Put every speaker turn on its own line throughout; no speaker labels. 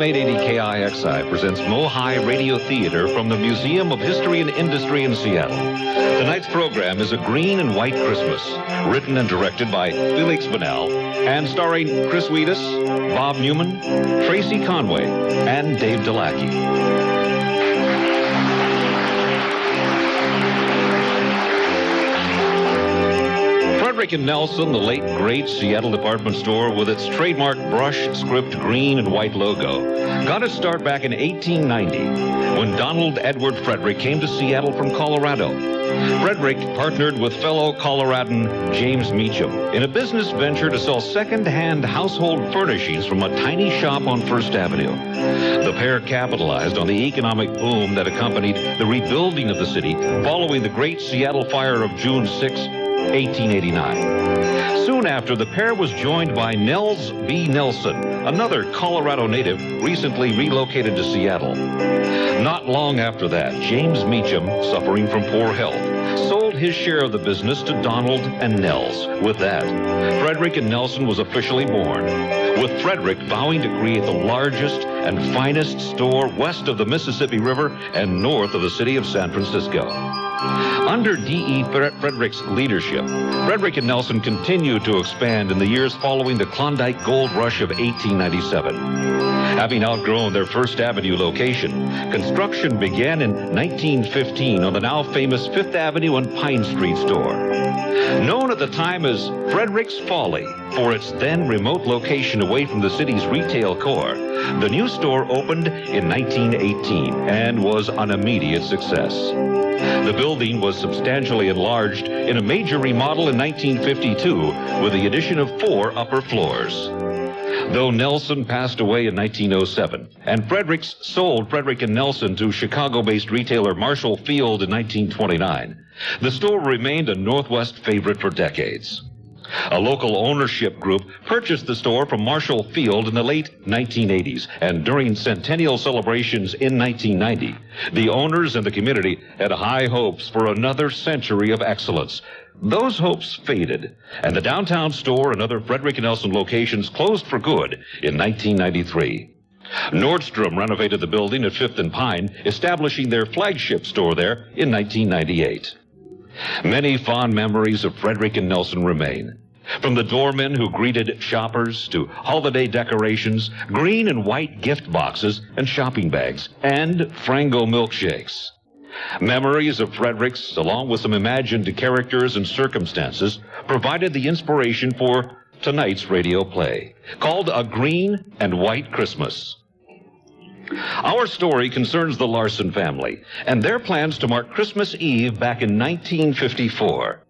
AM 880 KIXI presents MOHAI Radio Theater from the Museum of History and Industry in Seattle. Tonight's program is A Green and White Christmas, written and directed by Feliks Banel, and starring Chris Wedes, Bob Newman, Tracy Conway, and Dave Delacqui. Frederick Nelson, the late great Seattle department store with its trademark brush script green and white logo, got its start back in 1890 when Donald Edward Frederick came to Seattle from Colorado. Frederick partnered with fellow Coloradan James Meacham in a business venture to sell second-hand household furnishings from a tiny shop on First Avenue. The pair capitalized on the economic boom that accompanied the rebuilding of the city following the Great Seattle Fire of June 6, 1889. Soon after, the pair was joined by Nels B. Nelson, another Colorado native recently relocated to Seattle. Not long after that, James Meacham, suffering from poor health, sold his share of the business to Donald and Nels. With that, Frederick and Nelson was officially born, with Frederick vowing to create the largest and finest store west of the Mississippi River and north of the city of San Francisco. Under D.E. Frederick's leadership, Frederick and Nelson continued to expand in the years following the Klondike Gold Rush of 1897. Having outgrown their First Avenue location, construction began in 1915 on the now famous Fifth Avenue and Pine Street store. Known at the time as Frederick's Folly for its then remote location away from the city's retail core, the new store opened in 1918 and was an immediate success. The building was substantially enlarged in a major remodel in 1952 with the addition of 4 upper floors. Though Nelson passed away in 1907 and Fredericks sold Frederick and Nelson to Chicago-based retailer Marshall Field in 1929, the store remained a Northwest favorite for decades. A local ownership group purchased the store from Marshall Field in the late 1980s, and during centennial celebrations in 1990, the owners and the community had high hopes for another century of excellence. Those hopes faded, and the downtown store and other Frederick and Nelson locations closed for good in 1993. Nordstrom renovated the building at 5th and Pine, establishing their flagship store there in 1998. Many fond memories of Frederick and Nelson remain. From the doormen who greeted shoppers to holiday decorations, green and white gift boxes and shopping bags, and Frango milkshakes. Memories of Fredericks, along with some imagined characters and circumstances, provided the inspiration for tonight's radio play, called A Green and White Christmas. Our story concerns the Larsson family and their plans to mark Christmas Eve back in 1954.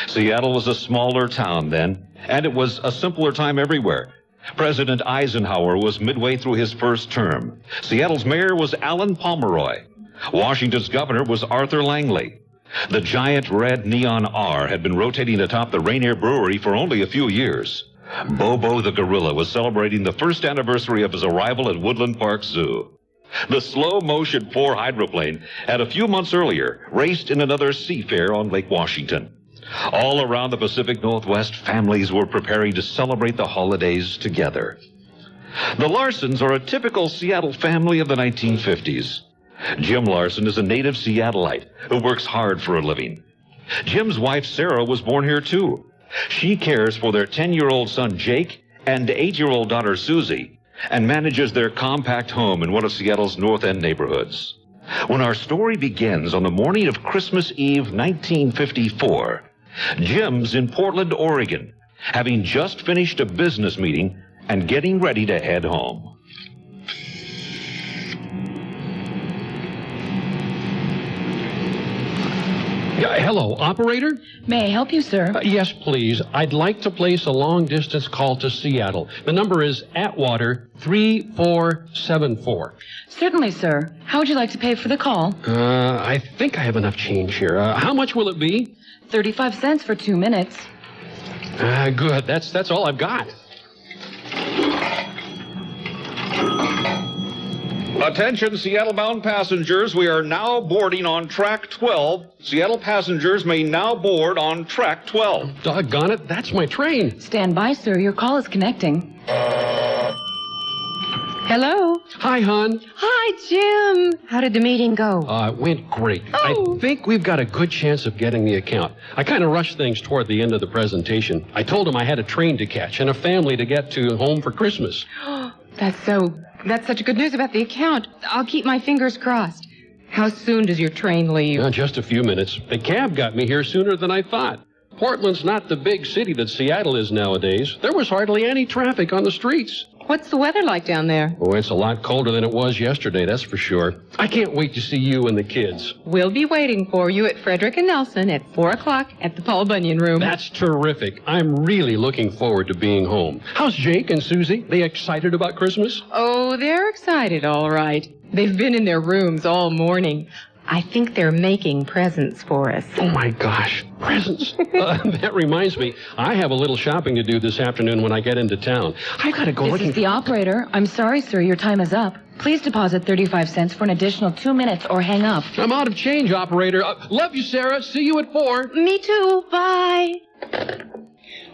Seattle was a smaller town then, and it was a simpler time everywhere. President Eisenhower was midway through his first term. Seattle's mayor was Alan Pomeroy. Washington's governor was Arthur Langley. The giant red neon R had been rotating atop the Rainier Brewery for only a few years. Bobo the gorilla was celebrating the first anniversary of his arrival at Woodland Park Zoo. The slow-motion 4 hydroplane had a few months earlier raced in another seafair on Lake Washington. All around the Pacific Northwest, families were preparing to celebrate the holidays together. The Larssons are a typical Seattle family of the 1950s. Jim Larsson is a native Seattleite who works hard for a living. Jim's wife, Sarah, was born here, too. She cares for their 10-year-old son, Jake, and 8-year-old daughter, Susie, and manages their compact home in one of Seattle's North End neighborhoods. When our story begins on the morning of Christmas Eve, 1954, Jim's in Portland, Oregon, having just finished a business meeting and getting ready to head home.
Hello, operator?
May I help you, sir?
Yes, please. I'd like to place a long-distance call to Seattle. The number is Atwater 3474.
Certainly, sir. How would you like to pay for the call?
I think I have enough change here. How much will it be?
35 cents for 2 minutes.
Good. That's all I've got.
Attention, Seattle-bound passengers. We are now boarding on track 12. Seattle passengers may now board on track 12.
Doggone it, that's my train.
Stand by, sir. Your call is connecting. Hello.
Hi, hon.
Hi, Jim. How did the meeting go?
It went great.
Oh.
I think we've got a good chance of getting the account. I kind of rushed things toward the end of the presentation. I told him I had a train to catch and a family to get to home for Christmas.
That's such good news about the account. I'll keep my fingers crossed. How soon does your train leave?
Just a few minutes. The cab got me here sooner than I thought. Portland's not the big city that Seattle is nowadays. There was hardly any traffic on the streets.
What's the weather like down there?
Oh, it's a lot colder than it was yesterday, that's for sure. I can't wait to see you and the kids.
We'll be waiting for you at Frederick and Nelson at 4 o'clock at the Paul Bunyan Room.
That's terrific. I'm really looking forward to being home. How's Jake and Susie? They excited about Christmas?
Oh, they're excited, all right. They've been in their rooms all morning. I think they're making presents for us.
Oh, my gosh. Presents. That reminds me. I have a little shopping to do this afternoon when I get into town. I've got to go
This is the operator. I'm sorry, sir. Your time is up. Please deposit 35 cents for an additional 2 minutes or hang up.
I'm out of change, operator. Love you, Sarah. See you at 4.
Me too. Bye.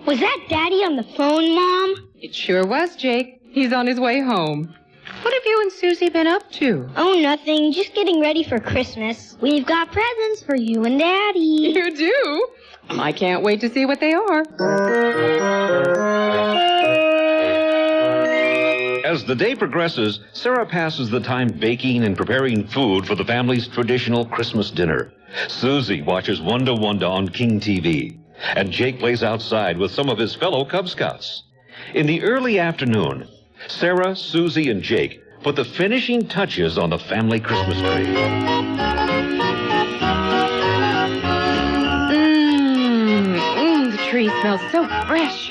Was that Daddy on the phone, Mom?
It sure was, Jake. He's on his way home. What have you and Susie been up to?
Oh, nothing. Just getting ready for Christmas. We've got presents for you and Daddy.
You do? I can't wait to see what they are.
As the day progresses, Sarah passes the time baking and preparing food for the family's traditional Christmas dinner. Susie watches Wanda Wanda on King TV, and Jake plays outside with some of his fellow Cub Scouts. In the early afternoon, Sarah, Susie, and Jake put the finishing touches on the family Christmas tree.
The tree smells so fresh.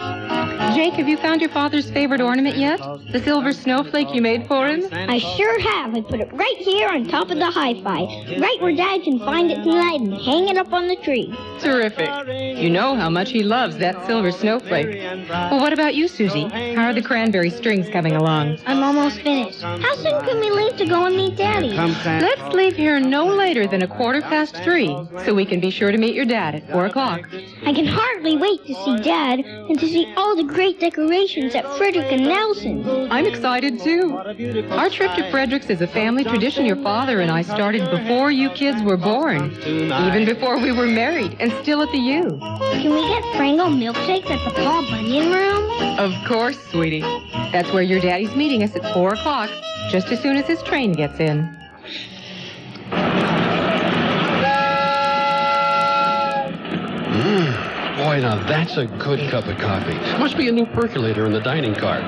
Jake, have you found your father's favorite ornament yet? The silver snowflake you made for him?
I sure have. I put it right here on top of the hi-fi, right where Dad can find it tonight and hang it up on the tree.
Terrific. You know how much he loves that silver snowflake. Well, what about you, Susie? How are the cranberry strings coming along?
I'm almost finished. How soon can we leave to go and meet Daddy?
Let's leave here no later than 3:15, so we can be sure to meet your dad at 4 o'clock.
I can hardly wait to see Dad and to see all the great decorations at Frederick and Nelson.
I'm excited, too. Our trip to Frederick's is a family tradition your father and I started before you kids were born, even before we were married and still at the U.
Can we get Pringle milkshakes at the Paul Bunyan Room?
Of course, sweetie. That's where your daddy's meeting us at 4 o'clock, just as soon as his train gets in.
Boy, now that's a good cup of coffee. Must be a new percolator in the dining car.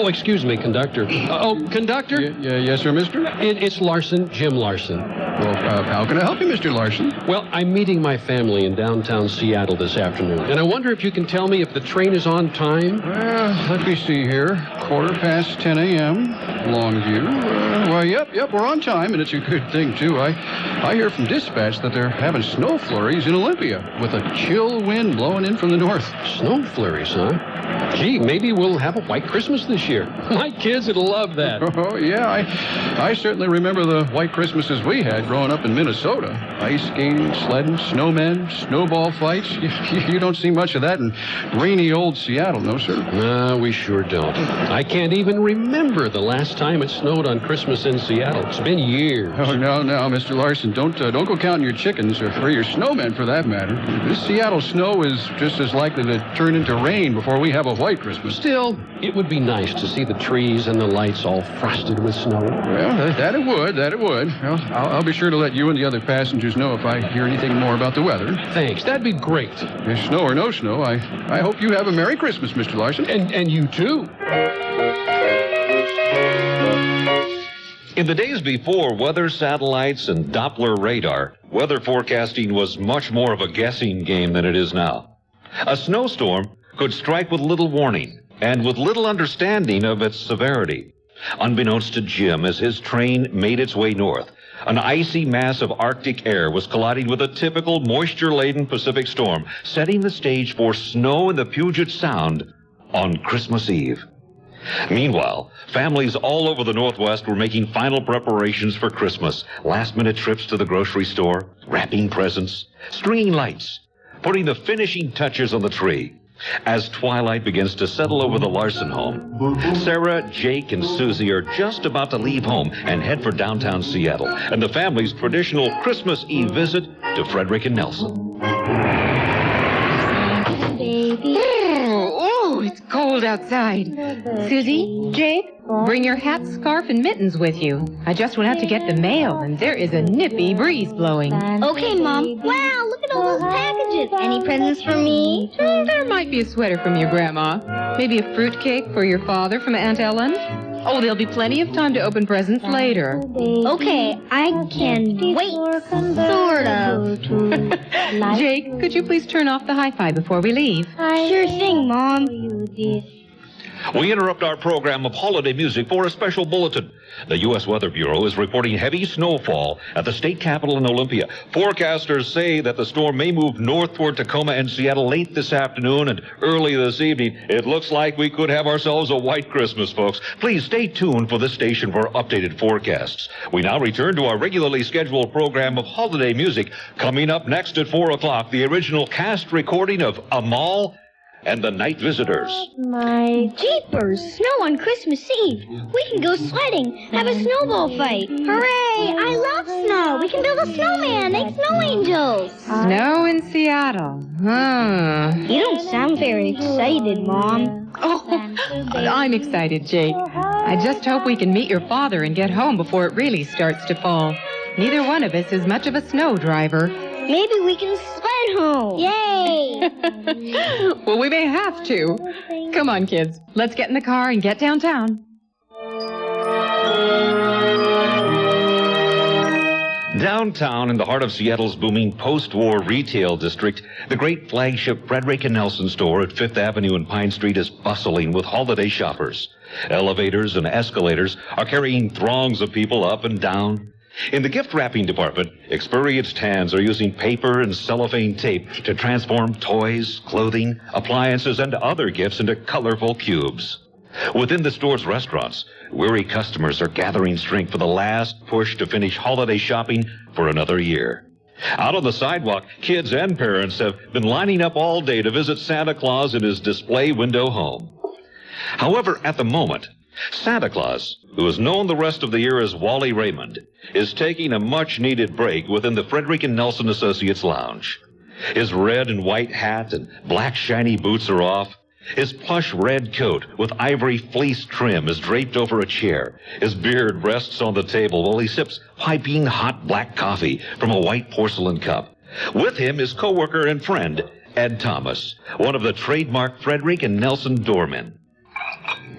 Excuse me, conductor. Conductor?
Yes, sir, mister?
It's Larsson, Jim Larsson.
Well, how can I help you, Mr. Larsson?
Well, I'm meeting my family in downtown Seattle this afternoon, and I wonder if you can tell me if the train is on time?
Let me see here. 10:15 a.m., Longview. Yep, we're on time, and it's a good thing, too. I hear from dispatch that they're having snow flurries in Olympia with a chill wind blowing in from the north.
Snow flurries, huh? Gee, maybe we'll have a white Christmas this year. My kids would love that.
Oh, yeah, I certainly remember the white Christmases we had growing up in Minnesota. Ice skating, sledding, snowmen, snowball fights. You don't see much of that in rainy old Seattle, no, sir?
No, we sure don't. I can't even remember the last time it snowed on Christmas in Seattle. It's been years.
Oh, no, Mr. Larsson, don't go counting your chickens or your snowmen for that matter. This Seattle snow is just as likely to turn into rain before we have a white Christmas.
Still, it would be nice to see the trees and the lights all frosted with snow.
Well, that it would. Well, I'll be sure to let you and the other passengers know if I hear anything more about the weather.
Thanks, that'd be great.
Snow or no snow, I hope you have a Merry Christmas, Mr. Larsson.
And you too.
In the days before weather satellites and Doppler radar, weather forecasting was much more of a guessing game than it is now. A snowstorm could strike with little warning and with little understanding of its severity. Unbeknownst to Jim, as his train made its way north, an icy mass of Arctic air was colliding with a typical moisture-laden Pacific storm, setting the stage for snow in the Puget Sound on Christmas Eve. Meanwhile, families all over the Northwest were making final preparations for Christmas. Last-minute trips to the grocery store, wrapping presents, stringing lights, putting the finishing touches on the tree. As twilight begins to settle over the Larsson home, Sarah, Jake, and Susie are just about to leave home and head for downtown Seattle and the family's traditional Christmas Eve visit to Frederick and Nelson.
Oh, it's cold outside. Susie, Jake, bring your hat, scarf, and mittens with you. I just went out to get the mail, and there is a nippy breeze blowing.
Okay, Mom. Wow, look at all those packages. Any presents for me?
There might be a sweater from your grandma. Maybe a fruitcake for your father from Aunt Ellen. Oh, there'll be plenty of time to open presents later.
Okay, I can wait, sort of.
Jake, could you please turn off the hi-fi before we leave?
Sure thing, Mom.
We interrupt our program of holiday music for a special bulletin. The U.S. Weather Bureau is reporting heavy snowfall at the state capitol in Olympia. Forecasters say that the storm may move north toward Tacoma and Seattle late this afternoon and early this evening. It looks like we could have ourselves a white Christmas, folks. Please stay tuned for this station for updated forecasts. We now return to our regularly scheduled program of holiday music. Coming up next at 4 o'clock, the original cast recording of Amal and the Night Visitors.
My jeepers, snow on Christmas Eve. We can go sledding, have a snowball fight. Hooray, I love snow. We can build a snowman, make snow angels.
Snow in Seattle.
You don't sound very excited, Mom.
Oh, but I'm excited, Jake. I just hope we can meet your father and get home before it really starts to fall. Neither one of us is much of a snow driver.
Maybe we can sled home. Yay!
Well, we may have to. Come on, kids. Let's get in the car and get downtown.
Downtown in the heart of Seattle's booming post-war retail district, the great flagship Frederick and Nelson store at 5th Avenue and Pine Street is bustling with holiday shoppers. Elevators and escalators are carrying throngs of people up and down. In the gift wrapping department, experienced hands are using paper and cellophane tape to transform toys, clothing, appliances, and other gifts into colorful cubes. Within the store's restaurants, weary customers are gathering strength for the last push to finish holiday shopping for another year. Out on the sidewalk, kids and parents have been lining up all day to visit Santa Claus in his display window home. However, at the moment, Santa Claus, who is known the rest of the year as Wally Raymond, is taking a much-needed break within the Frederick and Nelson Associates Lounge. His red and white hat and black shiny boots are off. His plush red coat with ivory fleece trim is draped over a chair. His beard rests on the table while he sips piping hot black coffee from a white porcelain cup. With him is coworker and friend Ed Thomas, one of the trademark Frederick and Nelson doormen.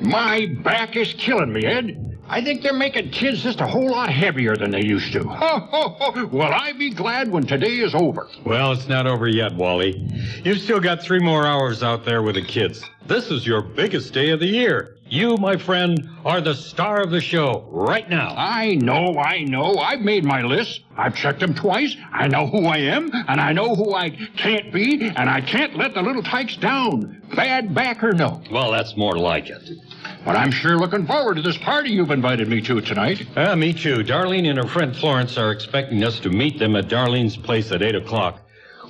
My back is killing me, Ed. I think they're making kids just a whole lot heavier than they used to. Ho, ho, ho. Will I be glad when today is over?
Well, it's not over yet, Wally. You've still got 3 more hours out there with the kids. This is your biggest day of the year. You, my friend, are the star of the show right now.
I know. I've made my list. I've checked them twice. I know who I am, and I know who I can't be, and I can't let the little tykes down. Bad back or no.
Well, that's more like it.
But I'm sure looking forward to this party you've invited me to tonight.
Me too. Darlene and her friend Florence are expecting us to meet them at Darlene's place at 8 o'clock.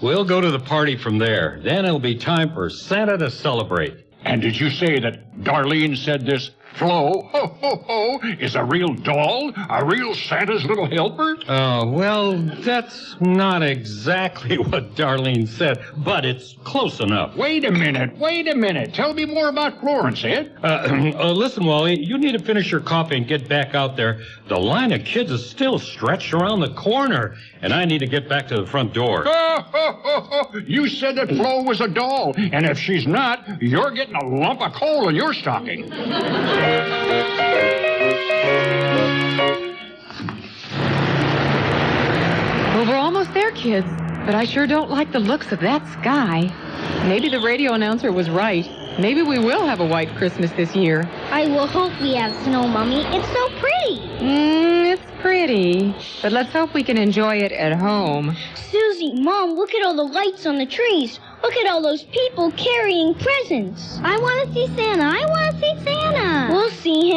We'll go to the party from there. Then it'll be time for Santa to celebrate.
And did you say that Darlene said this Flo, ho, ho, ho, is a real doll? A real Santa's little helper?
Well, that's not exactly what Darlene said, but it's close enough.
Wait a minute. Tell me more about Florence, Ed.
Listen, Wally, you need to finish your coffee and get back out there. The line of kids is still stretched around the corner, and I need to get back to the front door.
You said that Flo was a doll, and if she's not, you're getting a lump of coal in your stocking.
Well, we're almost there, kids. But I sure don't like the looks of that sky. Maybe the radio announcer was right. Maybe we will have a white Christmas this year.
I will hope we have snow, Mummy. It's so pretty.
It's pretty. But let's hope we can enjoy it at home.
Susie, Mom, look at all the lights on the trees. Look at all those people carrying presents. I want to see Santa. We'll see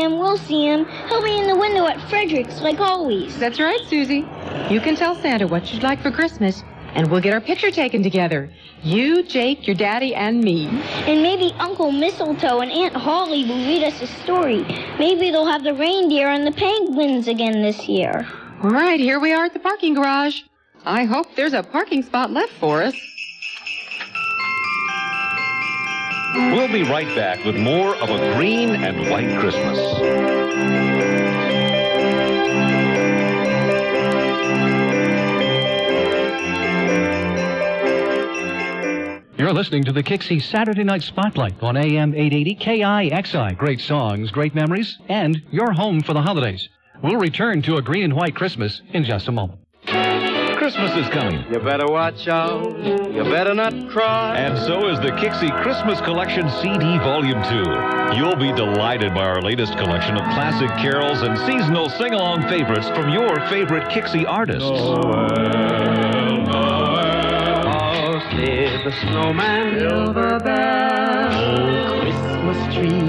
him. He'll be in the window at Frederick's like always.
That's right, Susie. You can tell Santa what you'd like for Christmas. And we'll get our picture taken together. You, Jake, your daddy, and me.
And maybe Uncle Mistletoe and Aunt Holly will read us a story. Maybe they'll have the reindeer and the penguins again this year.
All right, here we are at the parking garage. I hope there's a parking spot left for us.
We'll be right back with more of A Green and White Christmas.
You're listening to the KIXI Saturday Night Spotlight on AM 880 KIXI. Great songs, great memories, and your home for the holidays. We'll return to A Green and White Christmas in just a moment.
Christmas is coming.
You better watch out. You better not cry.
And so is the KIXI Christmas Collection CD Volume 2. You'll be delighted by our latest collection of classic carols and seasonal sing-along favorites from your favorite KIXI artists.
Did the snowman build a bell? Oh, Christmas tree.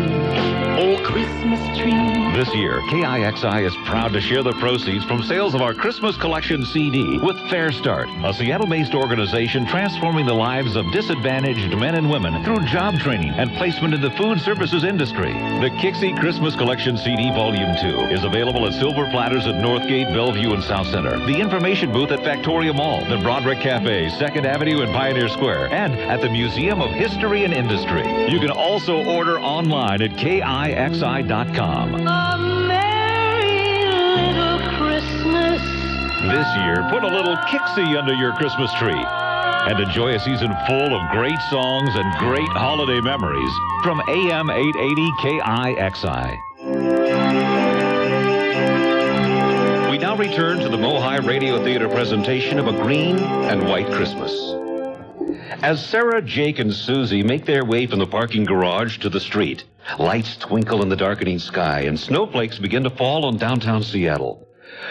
Oh, Christmas tree.
This year, KIXI is proud to share the proceeds from sales of our Christmas Collection CD with Fair Start, a Seattle-based organization transforming the lives of disadvantaged men and women through job training and placement in the food services industry. The KIXI Christmas Collection CD Volume 2 is available at Silver Platters at Northgate, Bellevue, and South Center, the information booth at Factoria Mall, the Broderick Cafe, 2nd Avenue and Pioneer Square, and at the Museum of History and Industry. You can also order online at KIXI.com. This year, put a little KIXI under your Christmas tree and enjoy a season full of great songs and great holiday memories from AM 880 KIXI. We now return to the MOHAI Radio Theater presentation of A Green and White Christmas. As Sarah, Jake, and Susie make their way from the parking garage to the street, lights twinkle in the darkening sky and snowflakes begin to fall on downtown Seattle.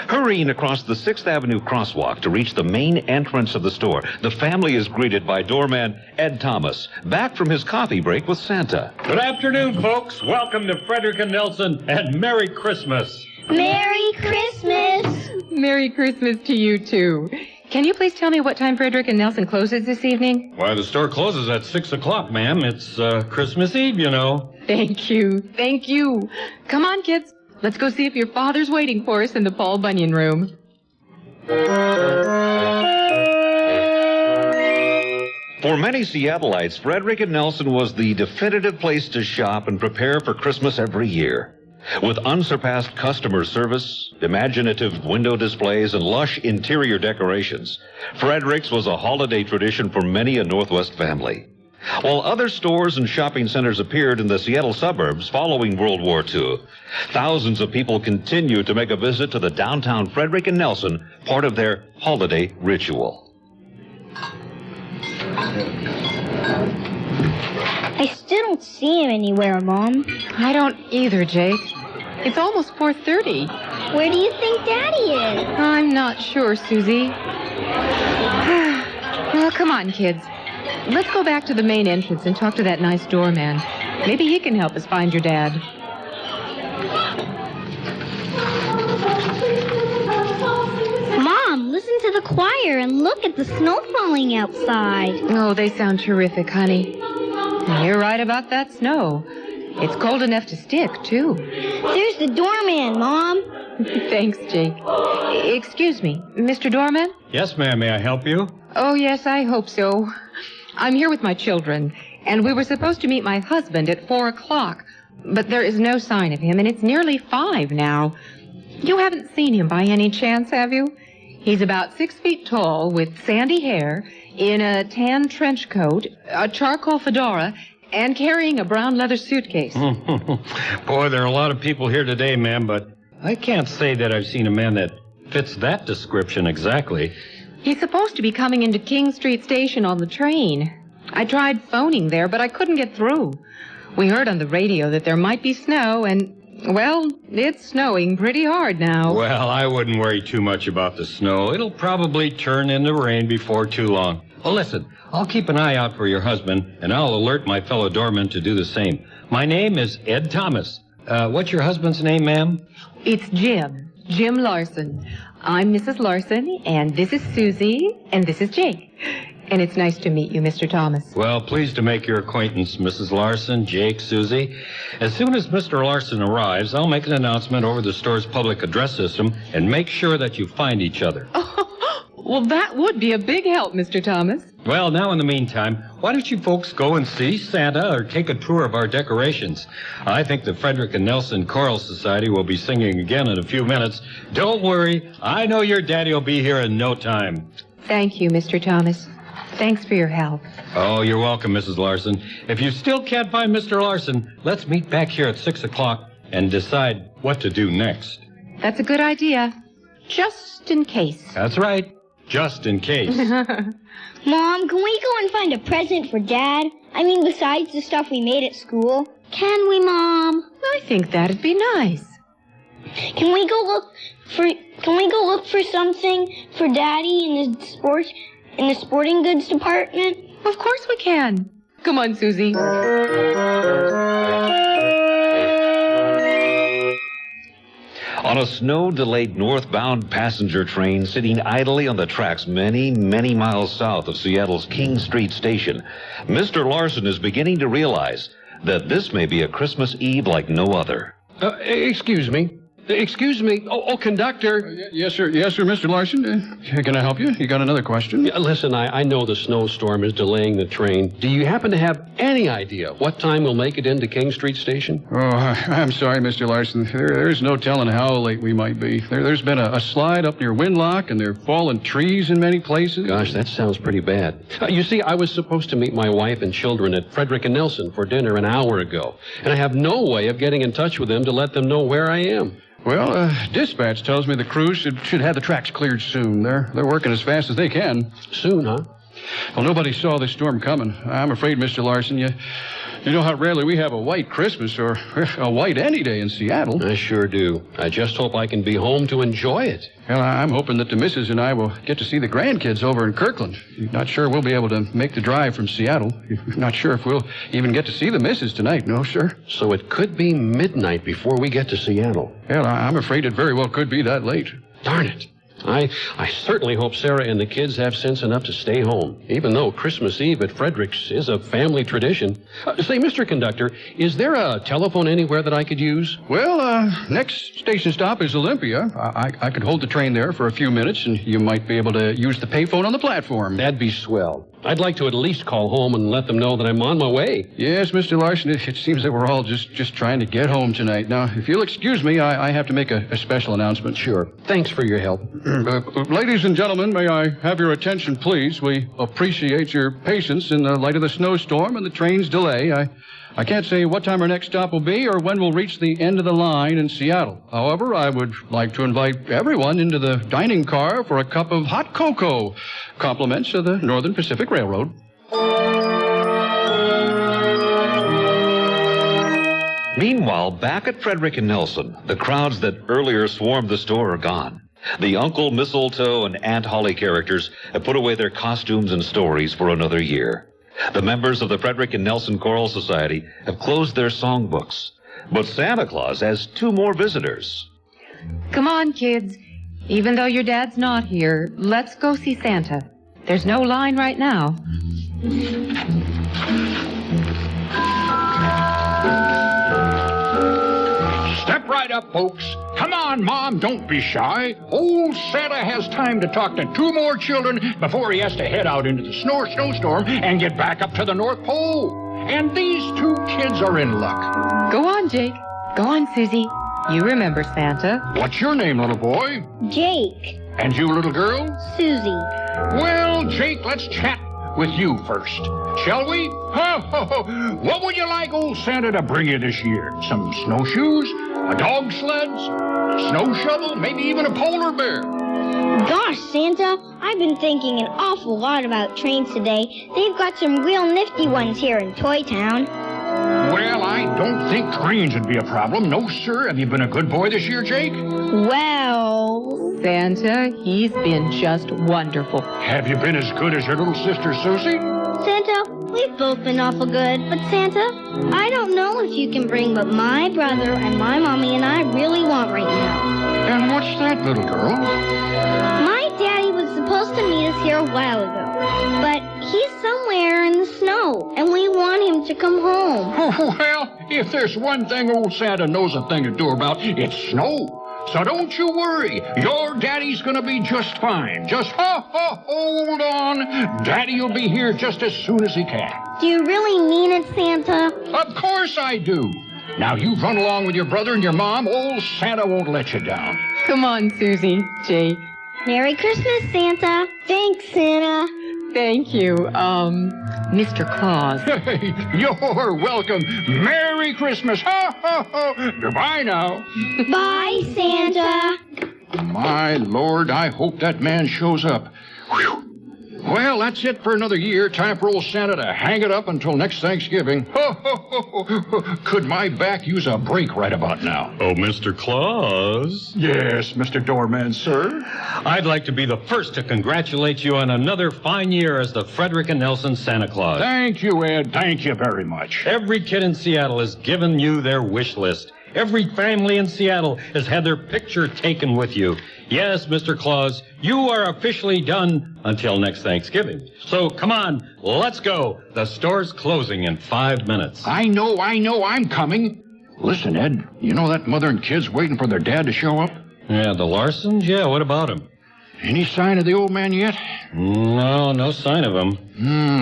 Hurrying across the 6th Avenue crosswalk to reach the main entrance of the store, the family is greeted by doorman Ed Thomas, back from his coffee break with Santa.
Good afternoon, folks. Welcome to Frederick Nelson, and Merry Christmas.
Merry Christmas!
Merry Christmas to you, too. Can you please tell me what time Frederick and Nelson closes this evening?
Why, the store closes at 6 o'clock, ma'am. It's Christmas Eve, you know.
Thank you. Thank you. Come on, kids. Let's go see if your father's waiting for us in the Paul Bunyan room.
For many Seattleites, Frederick and Nelson was the definitive place to shop and prepare for Christmas every year. With unsurpassed customer service, imaginative window displays, and lush interior decorations, Frederick's was a holiday tradition for many a Northwest family. While other stores and shopping centers appeared in the Seattle suburbs following World War II, thousands of people continue to make a visit to the downtown Frederick and Nelson, part of their holiday ritual.
I still don't see him anywhere, Mom.
I don't either, Jake. It's almost 4:30.
Where do you think Daddy is?
I'm not sure, Susie. Well, come on, kids. Let's go back to the main entrance and talk to that nice doorman. Maybe he can help us find your dad.
Mom, listen to the choir and look at the snow falling outside.
Oh, they sound terrific, honey. And you're right about that snow. It's cold enough to stick, too.
There's the doorman, Mom.
Thanks, Jake. Excuse me, Mr. Doorman?
Yes, ma'am. May I help you?
Oh, yes, I hope so. I'm here with my children, and we were supposed to meet my husband at 4 o'clock, but there is no sign of him, and it's nearly 5 now. You haven't seen him by any chance, have you? He's about 6 feet tall, with sandy hair, in a tan trench coat, a charcoal fedora, and carrying a brown leather suitcase.
Boy, there are a lot of people here today, ma'am, but I can't say that I've seen a man that fits that description exactly.
He's supposed to be coming into King Street Station on the train. I tried phoning there, but I couldn't get through. We heard on the radio that there might be snow, and, well, it's snowing pretty hard now.
Well, I wouldn't worry too much about the snow. It'll probably turn into rain before too long. Well, listen, I'll keep an eye out for your husband, and I'll alert my fellow doormen to do the same. My name is Ed Thomas. What's your husband's name, ma'am?
It's Jim Larsson. I'm Mrs. Larsson, and this is Susie, and this is Jake. And it's nice to meet you, Mr. Thomas.
Well, pleased to make your acquaintance, Mrs. Larsson, Jake, Susie. As soon as Mr. Larsson arrives, I'll make an announcement over the store's public address system and make sure that you find each other.
Oh, well, that would be a big help, Mr. Thomas.
Well, now in the meantime, why don't you folks go and see Santa or take a tour of our decorations? I think the Frederick Nelson Choral Society will be singing again in a few minutes. Don't worry, I know your daddy will be here in no time.
Thank you, Mr. Thomas. Thanks for your help.
Oh, you're welcome, Mrs. Larsson. If you still can't find Mr. Larsson, let's meet back here at 6 o'clock and decide what to do next.
That's a good idea. Just in case.
That's right. Just in case.
Mom, can we go and find a present for Dad? I mean, besides the stuff we made at school. Can we, Mom?
I think that'd be nice.
Can we go look for something for Daddy in the sporting goods department?
Of course we can. Come on, Susie.
On a snow-delayed northbound passenger train sitting idly on the tracks many, many miles south of Seattle's King Street station, Mr. Larsson is beginning to realize that this may be a Christmas Eve like no other.
Excuse me. Oh, conductor.
Yes, sir, Mr. Larsson. Can I help you? You got another question?
Listen, I know the snowstorm is delaying the train. Do you happen to have any idea what time we'll make it into King Street Station?
Oh, I'm sorry, Mr. Larsson. There's no telling how late we might be. There's been a slide up near Windlock, and there are fallen trees in many places.
Gosh, that sounds pretty bad. You see, I was supposed to meet my wife and children at Frederick Nelson for dinner an hour ago, and I have no way of getting in touch with them to let them know where I am.
Well, dispatch tells me the crew should have the tracks cleared soon. They're working as fast as they can.
Soon, huh?
Well, nobody saw this storm coming. I'm afraid, Mr. Larsson, you know how rarely we have a white Christmas or a white any day in Seattle.
I sure do. I just hope I can be home to enjoy it.
Well, I'm hoping that the missus and I will get to see the grandkids over in Kirkland. Not sure we'll be able to make the drive from Seattle. Not sure if we'll even get to see the missus tonight. No, sir.
So it could be midnight before we get to Seattle.
Well, I'm afraid it very well could be that late.
Darn it. I certainly hope Sarah and the kids have sense enough to stay home, even though Christmas Eve at Frederick's is a family tradition. Say, Mr. Conductor, is there a telephone anywhere that I could use?
Well, next station stop is Olympia. I could hold the train there for a few minutes, and you might be able to use the payphone on the platform.
That'd be swell. I'd like to at least call home and let them know that I'm on my way.
Yes, Mr. Larsson, it seems that we're all just trying to get home tonight. Now, if you'll excuse me, I have to make a special announcement.
Sure. Thanks for your help.
Ladies and gentlemen, may I have your attention, please? We appreciate your patience in the light of the snowstorm and the train's delay. I can't say what time our next stop will be or when we'll reach the end of the line in Seattle. However, I would like to invite everyone into the dining car for a cup of hot cocoa. Compliments of the Northern Pacific Railroad.
Meanwhile, back at Frederick and Nelson, the crowds that earlier swarmed the store are gone. The Uncle Mistletoe and Aunt Holly characters have put away their costumes and stories for another year. The members of the Frederick and Nelson Choral Society have closed their songbooks. But Santa Claus has 2 more visitors.
Come on, kids. Even though your dad's not here, let's go see Santa. There's no line right now.
Step right up, folks. Come on, Mom, don't be shy. Old Santa has time to talk to 2 more children before he has to head out into the snowstorm and get back up to the North Pole. And these 2 kids are in luck.
Go on, Jake. Go on, Susie. You remember Santa.
What's your name, little boy?
Jake.
And you, little girl?
Susie.
Well, Jake, let's chat with you first, shall we? What would you like old Santa to bring you this year? Some snowshoes? A dog sled? A snow shovel? Maybe even a polar bear?
Gosh, Santa, I've been thinking an awful lot about trains today. They've got some real nifty ones here in Toy Town.
Well, I don't think trains would be a problem. No, sir. Have you been a good boy this year, Jake?
Well...
Santa, he's been just wonderful.
Have you been as good as your little sister, Susie?
Santa, we've both been awful good, but Santa, I don't know if you can bring what my brother and my mommy and I really want right now.
And what's that, little girl?
My daddy was supposed to meet us here a while ago, but he's somewhere in the snow, and we want him to come home.
Oh, well, if there's one thing old Santa knows a thing or two about, it's snow. So don't you worry. Your daddy's gonna be just fine. Just hold on. Daddy'll be here just as soon as he can.
Do you really mean it, Santa?
Of course I do. Now you run along with your brother and your mom. Old Santa won't let you down.
Come on, Susie, Jake.
Merry Christmas, Santa. Thanks, Santa.
Thank you, Mr. Claus.
Hey, you're welcome. Merry Christmas. Ho, ho, ho. Goodbye now.
Bye, Santa.
My Lord, I hope that man shows up. Whew. Well, that's it for another year. Time for old Santa to hang it up until next Thanksgiving. Ho, ho, ho, ho. Could my back use a break right about now?
Oh, Mr. Claus.
Yes, Mr. Doorman, sir.
I'd like to be the first to congratulate you on another fine year as the Frederick and Nelson Santa Claus.
Thank you, Ed. Thank you very much.
Every kid in Seattle has given you their wish list. Every family in Seattle has had their picture taken with you. Yes, Mr. Claus, you are officially done until next Thanksgiving. So come on, let's go. The store's closing in 5 minutes.
I know, I'm coming. Listen, Ed, you know that mother and kids waiting for their dad to show up?
Yeah, the Larsons? Yeah, what about him?
Any sign of the old man yet?
No sign of him.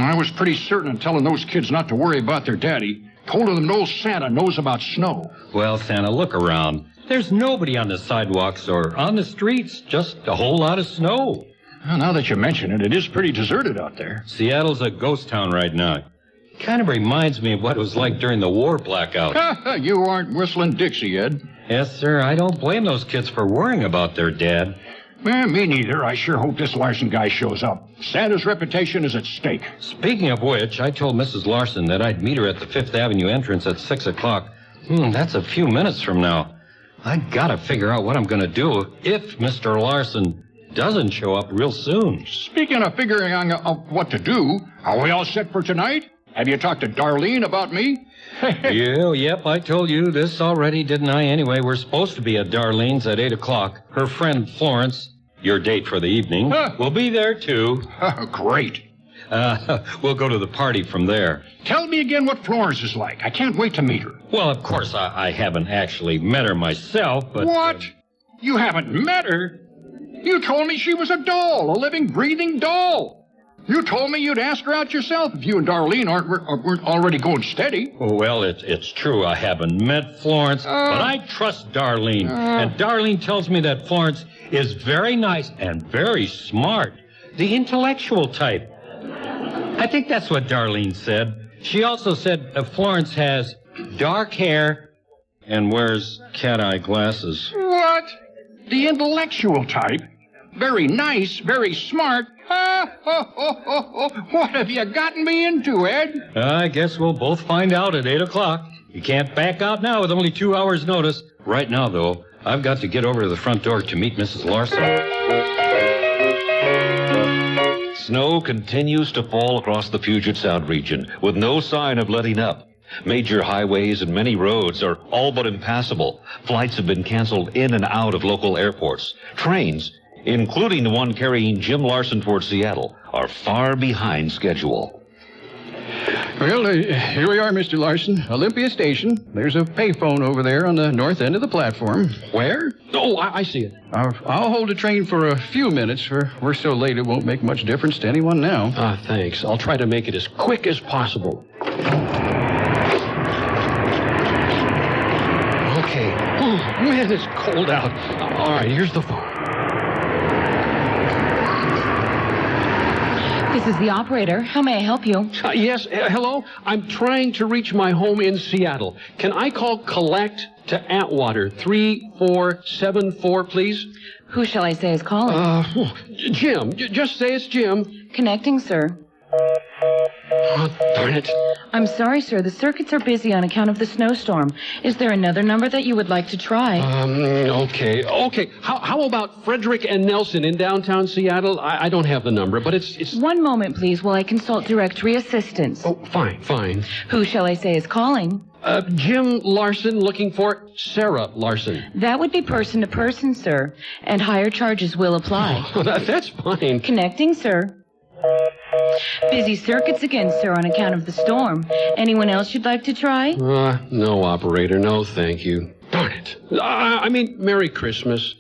I was pretty certain of telling those kids not to worry about their daddy. Told them no Santa knows about snow.
Well, Santa, look around. There's nobody on the sidewalks or on the streets, just a whole lot of snow.
Well, now that you mention it, it is pretty deserted out there.
Seattle's a ghost town right now. Kind of reminds me of what it was like during the war blackout.
You aren't whistling Dixie, Ed.
Yes, sir, I don't blame those kids for worrying about their dad.
Well, me neither. I sure hope this Larsson guy shows up. Santa's reputation is at stake.
Speaking of which, I told Mrs. Larsson that I'd meet her at the 5th Avenue entrance at 6 o'clock. That's a few minutes from now. I gotta figure out what I'm gonna do if Mr. Larsson doesn't show up real soon.
Speaking of figuring out what to do, are we all set for tonight? Have you talked to Darlene about me?
Yep, I told you this already, didn't I? Anyway, we're supposed to be at Darlene's at 8 o'clock. Her friend Florence, your date for the evening, will be there too.
Great.
We'll go to the party from there.
Tell me again what Florence is like. I can't wait to meet her.
Well, of course, I haven't actually met her myself, but...
What? You haven't met her? You told me she was a doll, a living, breathing doll. You told me you'd ask her out yourself if you and Darlene weren't already going steady.
Well, it's true. I haven't met Florence, but I trust Darlene. And Darlene tells me that Florence is very nice and very smart. The intellectual type. I think that's what Darlene said. She also said Florence has dark hair and wears cat-eye glasses.
What? The intellectual type? Very nice, very smart. What have you gotten me into, Ed?
I guess we'll both find out at 8 o'clock. You can't back out now with only 2 hours' notice. Right now, though, I've got to get over to the front door to meet Mrs. Larsson.
Snow continues to fall across the Puget Sound region with no sign of letting up. Major highways and many roads are all but impassable. Flights have been canceled in and out of local airports. Trains, including the one carrying Jim Larsson toward Seattle, are far behind schedule.
Well, here we are, Mr. Larsson. Olympia Station. There's a payphone over there on the north end of the platform.
Where? Oh, I see it.
I'll hold the train for a few minutes. We're so late it won't make much difference to anyone now.
Thanks. I'll try to make it as quick as possible. Okay. Oh, man, it's cold out. All right, here's the phone.
This is the operator. How may I help you?
Yes, hello? I'm trying to reach my home in Seattle. Can I call collect to Atwater 3474, please?
Who shall I say is calling?
Jim. Just say it's Jim.
Connecting, sir.
Oh, darn it.
I'm sorry, sir. The circuits are busy on account of the snowstorm. Is there another number that you would like to try?
Okay. How about Frederick and Nelson in downtown Seattle? I don't have the number, but it's...
One moment, please, while I consult directory assistance.
Oh, fine.
Who shall I say is calling?
Jim Larsson looking for Sarah Larsson.
That would be person to person, sir, and higher charges will apply.
Oh, that's fine.
Connecting, sir. Busy circuits again, sir, on account of the storm. Anyone else you'd like to try?
No, operator. No, thank you. Darn it. Merry Christmas.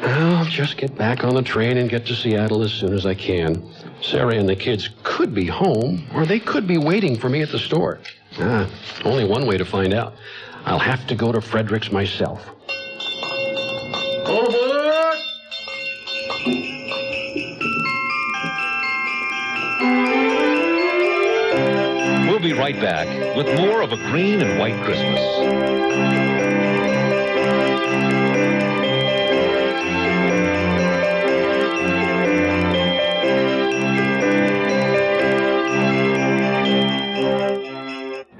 I'll just get back on the train and get to Seattle as soon as I can. Sarah and the kids could be home, or they could be waiting for me at the store. Only one way to find out. I'll have to go to Frederick's myself.
Overboard!
We'll be right back with more of A Green and White Christmas.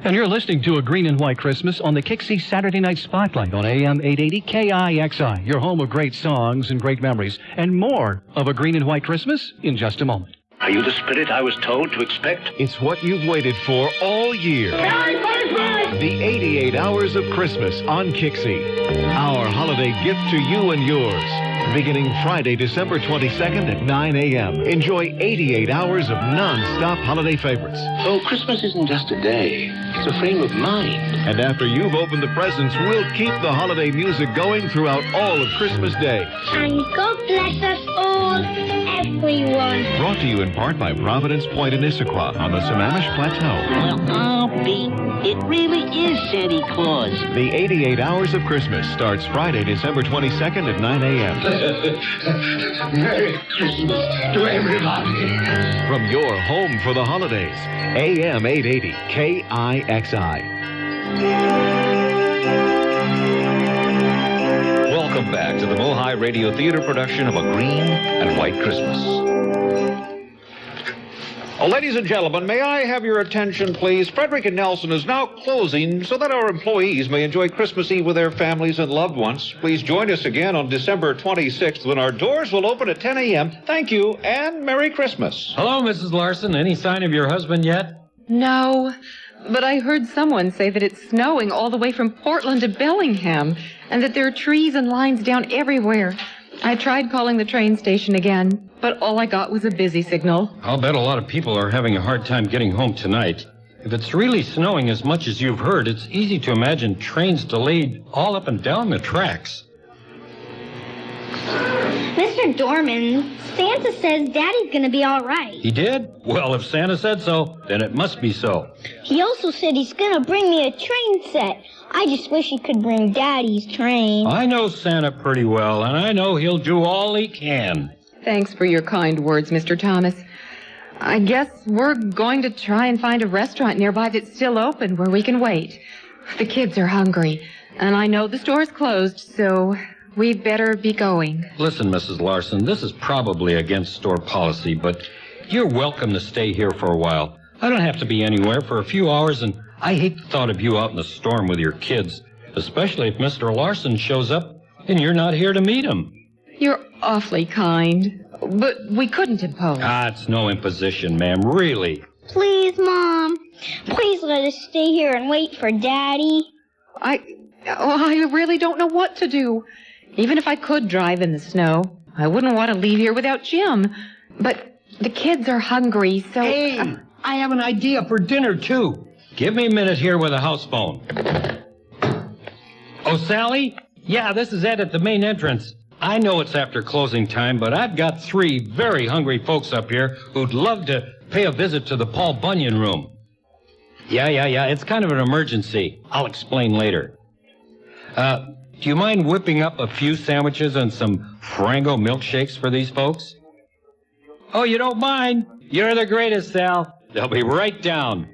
And you're listening to A Green and White Christmas on the KIXI Saturday Night Spotlight on AM 880 KIXI, your home of great songs and great memories, and more of A Green and White Christmas in just a moment.
Are you the spirit I was told to expect?
It's what you've waited for all year.
Merry Christmas!
The 88 Hours of Christmas on KIXI. Our holiday gift to you and yours. Beginning Friday, December 22nd at 9 a.m. Enjoy 88 hours of non-stop holiday favorites.
So Christmas isn't just a day. It's a frame of mind.
And after you've opened the presents, we'll keep the holiday music going throughout all of Christmas Day.
And God bless us all, everyone.
Brought to you in part by Providence Point in Issaquah on the Sammamish Plateau.
Well, I'll be. It really is Santa Claus.
The 88 Hours of Christmas starts Friday, December 22nd at 9 a.m.
Merry Christmas to everybody.
From your home for the holidays, AM 880 KIXI.
Welcome back to the MOHAI Radio Theater production of A Green and White Christmas. Ladies and gentlemen, may I have your attention, please? Frederick and Nelson is now closing so that our employees may enjoy Christmas Eve with their families and loved ones. Please join us again on December 26th when our doors will open at 10 a.m. Thank you, and Merry Christmas.
Hello, Mrs. Larsson. Any sign of your husband yet?
No, but I heard someone say that it's snowing all the way from Portland to Bellingham, and that there are trees and lines down everywhere. I tried calling the train station again, but all I got was a busy signal.
I'll bet a lot of people are having a hard time getting home tonight. If it's really snowing as much as you've heard, it's easy to imagine trains delayed all up and down the tracks.
Mr. Dorman, Santa says Daddy's gonna be all right.
He did? Well, if Santa said so, then it must be so.
He also said he's gonna bring me a train set. I just wish he could bring Daddy's train.
I know Santa pretty well, and I know he'll do all he can.
Thanks for your kind words, Mr. Thomas. I guess we're going to try and find a restaurant nearby that's still open where we can wait. The kids are hungry, and I know the store's closed, so we'd better be going.
Listen, Mrs. Larsson, this is probably against store policy, but you're welcome to stay here for a while. I don't have to be anywhere for a few hours, and I hate the thought of you out in the storm with your kids, especially if Mr. Larsson shows up and you're not here to meet him.
You're awfully kind, but we couldn't impose.
It's no imposition, ma'am, really.
Please, Mom. Please let us stay here and wait for Daddy.
I really don't know what to do. Even if I could drive in the snow, I wouldn't want to leave here without Jim. But the kids are hungry, so...
Hey, I have an idea for dinner, too. Give me a minute here with a house phone. Oh, Sally? Yeah, this is Ed at the main entrance. I know it's after closing time, but I've got 3 very hungry folks up here who'd love to pay a visit to the Paul Bunyan room. Yeah, it's kind of an emergency. I'll explain later. Do you mind whipping up a few sandwiches and some Frango milkshakes for these folks? Oh, you don't mind? You're the greatest, Sal. They'll be right down.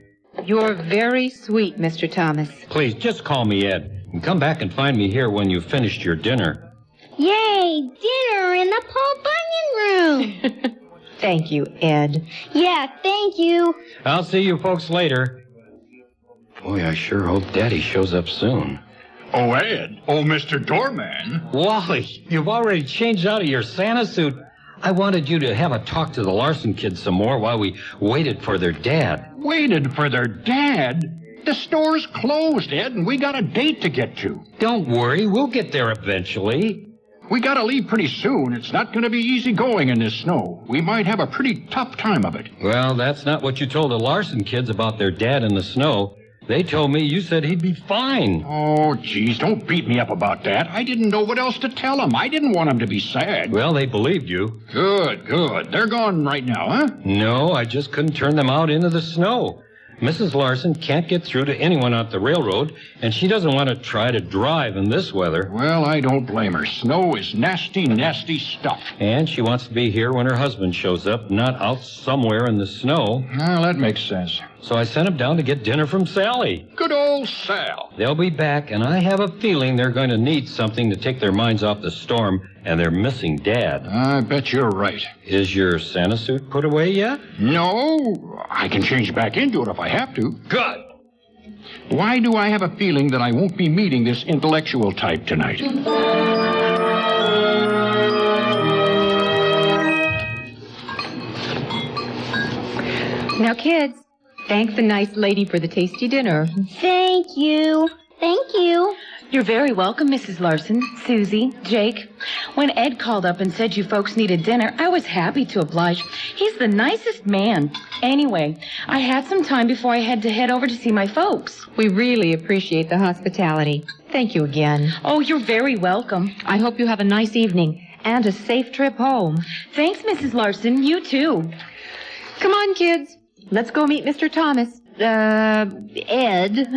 You're very sweet, Mr. Thomas.
Please, just call me Ed, and come back and find me here when you've finished your dinner.
Yay! Dinner in the Paul Bunyan room!
Thank you, Ed.
Yeah, thank you.
I'll see you folks later. Boy, I sure hope Daddy shows up soon.
Oh, Ed. Oh, Mr. Doorman.
Wally, you've already changed out of your Santa suit. I wanted you to have a talk to the Larsson kids some more while we waited for their dad.
Waited for their dad? The store's closed, Ed, and we got a date to get to.
Don't worry, we'll get there eventually.
We gotta leave pretty soon. It's not gonna be easy going in this snow. We might have a pretty tough time of it.
Well, that's not what you told the Larsson kids about their dad in the snow. They told me you said he'd be fine.
Oh, geez, don't beat me up about that. I didn't know what else to tell them. I didn't want them to be sad.
Well, they believed you.
Good, good. They're gone right now, huh?
No, I just couldn't turn them out into the snow. Mrs. Larsson can't get through to anyone at the railroad, and she doesn't want to try to drive in this weather.
Well, I don't blame her. Snow is nasty, nasty stuff.
And she wants to be here when her husband shows up, not out somewhere in the snow.
Well, that makes sense.
So I sent him down to get dinner from Sally.
Good old Sal.
They'll be back, and I have a feeling they're going to need something to take their minds off the storm and their missing dad.
I bet you're right.
Is your Santa suit put away yet?
No. I can change back into it if I have to.
Good.
Why do I have a feeling that I won't be meeting this intellectual type tonight?
Now, kids, thank the nice lady for the tasty dinner.
Thank you. Thank you.
You're very welcome, Mrs. Larsson, Susie, Jake. When Ed called up and said you folks needed dinner, I was happy to oblige. He's the nicest man. Anyway, I had some time before I had to head over to see my folks.
We really appreciate the hospitality. Thank you again.
Oh, you're very welcome.
I hope you have a nice evening and a safe trip home.
Thanks, Mrs. Larsson. You too.
Come on, kids. Let's go meet Mr. Thomas, Ed,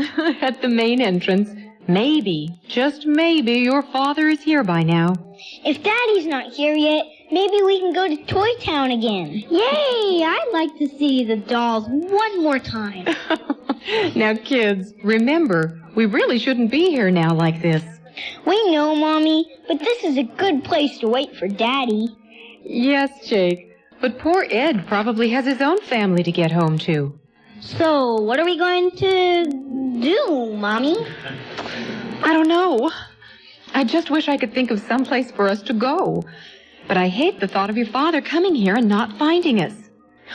at the main entrance. Maybe, just maybe, your father is here by now.
If Daddy's not here yet, maybe we can go to Toy Town again. Yay! I'd like to see the dolls one more time.
Now, kids, remember, we really shouldn't be here now like this.
We know, Mommy, but this is a good place to wait for Daddy.
Yes, Jake, but poor Ed probably has his own family to get home to.
So, what are we going to do, Mommy?
I don't know. I just wish I could think of some place for us to go. But I hate the thought of your father coming here and not finding us.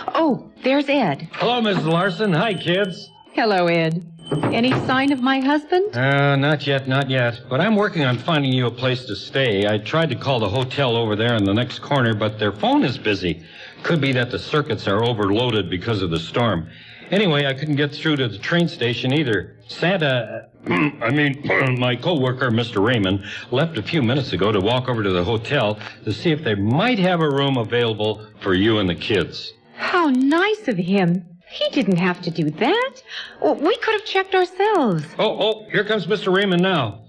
Oh, there's Ed.
Hello, Mrs. Larsson. Hi, kids.
Hello, Ed. Any sign of my husband?
Not yet. But I'm working on finding you a place to stay. I tried to call the hotel over there in the next corner, but their phone is busy. Could be that the circuits are overloaded because of the storm. Anyway, I couldn't get through to the train station either. Santa, my coworker, Mr. Raymond, left a few minutes ago to walk over to the hotel to see if they might have a room available for you and the kids.
How nice of him. He didn't have to do that. We could have checked ourselves.
Oh, here comes Mr. Raymond now.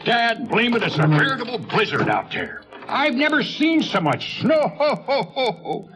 Dad, blame it, it's a veritable blizzard out there. I've never seen so much snow. Ho, ho, ho, ho.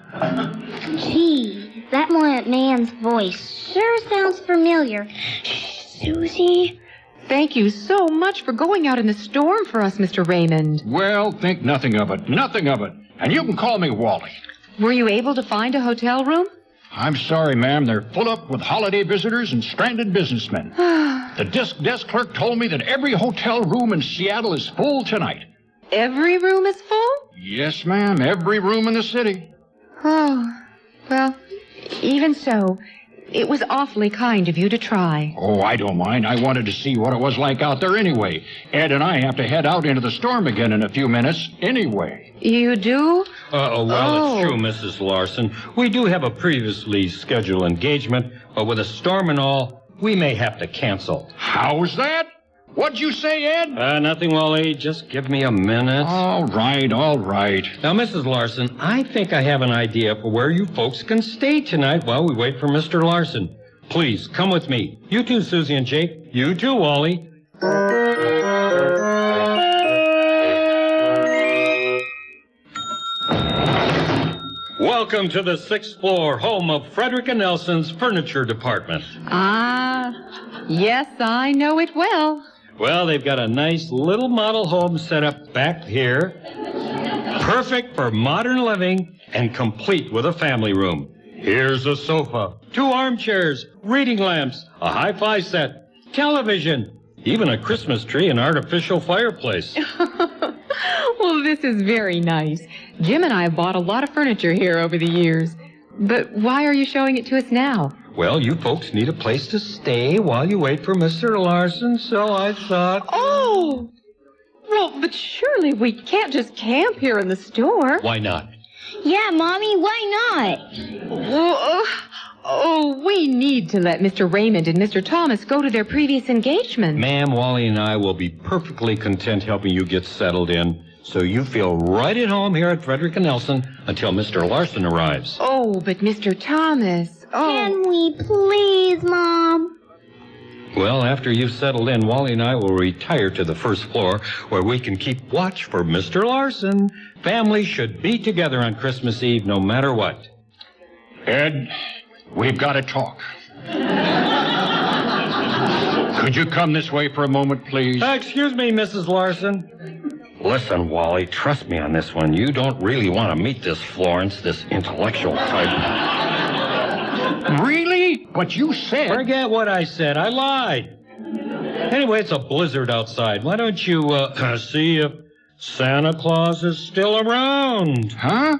Gee, that man's voice sure sounds familiar. Susie?
Thank you so much for going out in the storm for us, Mr. Raymond.
Well, think nothing of it. Nothing of it. And you can call me Wally.
Were you able to find a hotel room?
I'm sorry, ma'am. They're full up with holiday visitors and stranded businessmen. The desk clerk told me that every hotel room in Seattle is full tonight.
Every room is full?
Yes, ma'am. Every room in the city.
Oh, well, even so, it was awfully kind of you to try.
Oh, I don't mind. I wanted to see what it was like out there anyway. Ed and I have to head out into the storm again in a few minutes anyway.
You do?
Well, it's true, Mrs. Larsson. We do have a previously scheduled engagement, but with a storm and all, we may have to cancel.
How's that? What'd you say, Ed?
Nothing, Wally. Just give me a minute.
All right.
Now, Mrs. Larsson, I think I have an idea for where you folks can stay tonight while we wait for Mr. Larsson. Please, come with me. You too, Susie and Jake. You too, Wally. Welcome to the 6th floor, home of Frederick Nelson's furniture department.
Yes, I know it well.
Well, they've got a nice little model home set up back here. Perfect for modern living and complete with a family room. Here's a sofa, 2 armchairs, reading lamps, a hi-fi set, television, even a Christmas tree and artificial fireplace.
Well, this is very nice. Jim and I have bought a lot of furniture here over the years. But why are you showing it to us now?
Well, you folks need a place to stay while you wait for Mr. Larsson, so I thought...
Oh! Well, but surely we can't just camp here in the store.
Why not?
Yeah, Mommy, why
Well, we need to let Mr. Raymond and Mr. Thomas go to their previous engagement.
Ma'am, Wally and I will be perfectly content helping you get settled in, so you feel right at home here at Frederick Nelson until Mr. Larsson arrives.
Oh, but Mr. Thomas,
Can we please, Mom?
Well, after you've settled in, Wally and I will retire to the first floor where we can keep watch for Mr. Larsson. Families should be together on Christmas Eve no matter what.
Ed, we've got to talk. Could you come this way for a moment, please?
Excuse me, Mrs. Larsson. Listen, Wally, trust me on this one. You don't really want to meet this Florence, this intellectual type.
Really? But you said...
Forget what I said. I lied. Anyway, it's a blizzard outside. Why don't you see if Santa Claus is still around?
Huh?